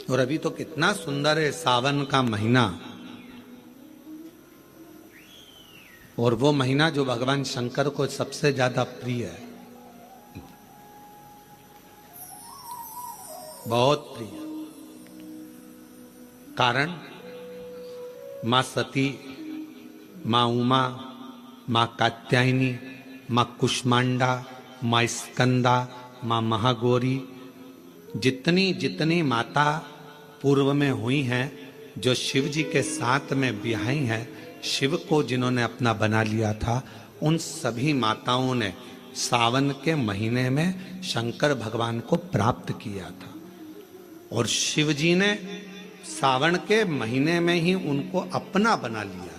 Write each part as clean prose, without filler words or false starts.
और अभी तो कितना सुंदर है सावन का महीना, और वो महीना जो भगवान शंकर को सबसे ज्यादा प्रिय है, बहुत प्रिय। कारण मां सती, मां उमा, मां कात्यायनी, मां कुष्मांडा, मां स्कंदा, मां महागौरी, जितनी जितनी माता पूर्व में हुई हैं, जो शिव जी के साथ में ब्याही हैं, शिव को जिन्होंने अपना बना लिया था, उन सभी माताओं ने सावन के महीने में शंकर भगवान को प्राप्त किया था। और शिव जी ने सावन के महीने में ही उनको अपना बना लिया था।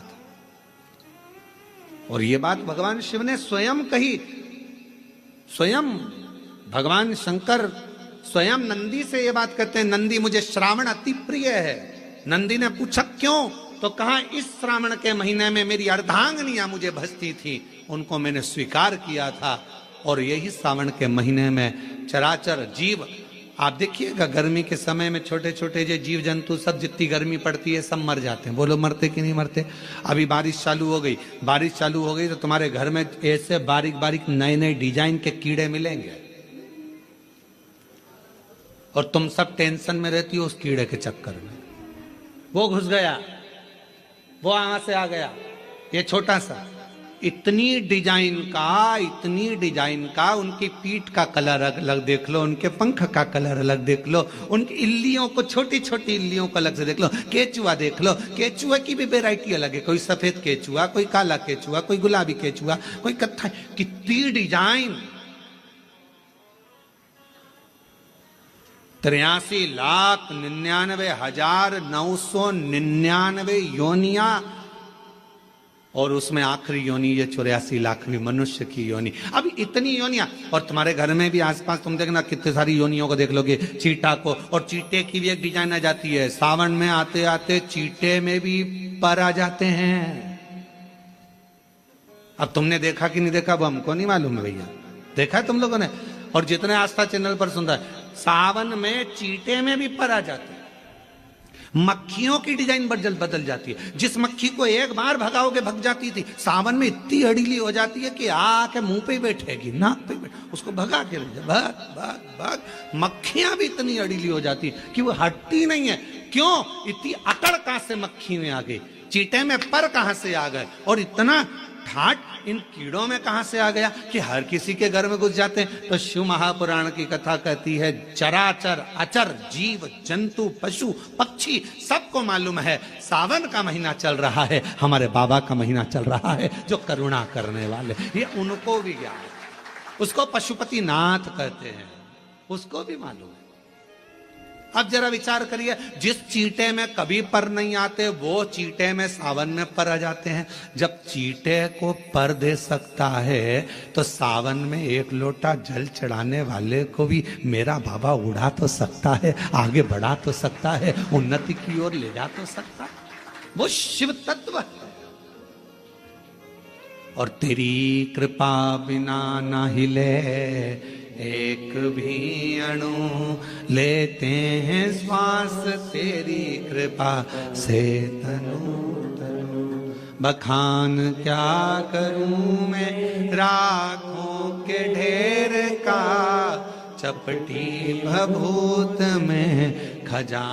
और ये बात भगवान शिव ने स्वयं कही। स्वयं भगवान शंकर स्वयं नंदी से ये बात कहते हैं, नंदी मुझे श्रावण अति प्रिय है। नंदी ने पूछा क्यों, तो कहा इस श्रावण के महीने में मेरी अर्धांगिनियां मुझे भजती थी, उनको मैंने स्वीकार किया था। और यही सावन के महीने में चराचर जीव, आप देखिएगा गर्मी के समय में छोटे छोटे जो जीव जंतु सब, जितनी गर्मी पड़ती है सब मर जाते हैं। बोलो मरते कि नहीं मरते? अभी बारिश चालू हो गई, बारिश चालू हो गई तो तुम्हारे घर में ऐसे बारीक बारीक नए नए डिजाइन के कीड़े मिलेंगे, और तुम सब टेंशन में रहती हो उस कीड़े के चक्कर में। वो घुस गया, वो वहां से आ गया, ये छोटा सा, इतनी डिजाइन का, उनकी पीठ का कलर अलग देख लो, उनके पंख का कलर अलग देख लो, उनकी इल्लियों को, छोटी छोटी इल्लियों को अलग से देख लो, केचुआ देख लो, केचुआ की भी वैरायटी अलग है, कोई सफेद केचुआ, कोई काला केचुआ, कोई गुलाबी केचुआ, कोई कत्था, कितनी डिजाइन। 83,99,999 योनिया, और उसमें आखिरी योनि ये 84,00,000वीं मनुष्य की योनि। अब इतनी योनियां, और तुम्हारे घर में भी आसपास तुम देखना कितने सारी योनियों को देख लोगे, चीटा को, और चीटे की भी एक डिजाइन आ जाती है। सावन में आते आते चीटे में भी पर आ जाते हैं। अब तुमने देखा कि नहीं देखा वो हमको नहीं मालूम है भैया, देखा है तुम लोगों ने? और जितने आस्था चैनल पर सुन रहा है, सावन में चीटे में भी पर आ जाते हैं। मक्खियों की डिजाइन बदल जाती है। जिस मक्खी को एक बार भगाओगे भग जाती थी, सावन में इतनी अड़ीली हो जाती है कि आके मुंह पे बैठेगी, नाक पे बैठ, उसको भगा के भाग भाग भाग। मक्खियां भी इतनी अड़ीली हो जाती है कि वो हटती नहीं है। क्यों? इतनी अकड़ कहां से मक्खी में आ गई, चीटे में पर कहां से आ गए, और इतना ठाट इन कीड़ों में कहां से आ गया कि हर किसी के घर में घुस जाते हैं। तो शिव महापुराण की कथा कहती है, चराचर अचर जीव जंतु पशु पक्षी सबको मालूम है सावन का महीना चल रहा है, हमारे बाबा का महीना चल रहा है जो करुणा करने वाले, ये उनको भी ज्ञान है। उसको पशुपति नाथ कहते हैं, उसको भी मालूम है। अब जरा विचार करिए, जिस चीटे में कभी पर नहीं आते, वो चीटे में सावन में पर आ जाते हैं। जब चीटे को पर दे सकता है तो सावन में एक लोटा जल चढ़ाने वाले को भी मेरा बाबा उड़ा तो सकता है, आगे बढ़ा तो सकता है, उन्नति की ओर ले जा तो सकता है। वो शिव तत्व है। और तेरी कृपा बिना ना हिले एक भी अणु, लेते हैं श्वास तेरी कृपा से तनु तनु। बखान क्या करूं मैं राखों के ढेर का, चपटी भभूत में खजाना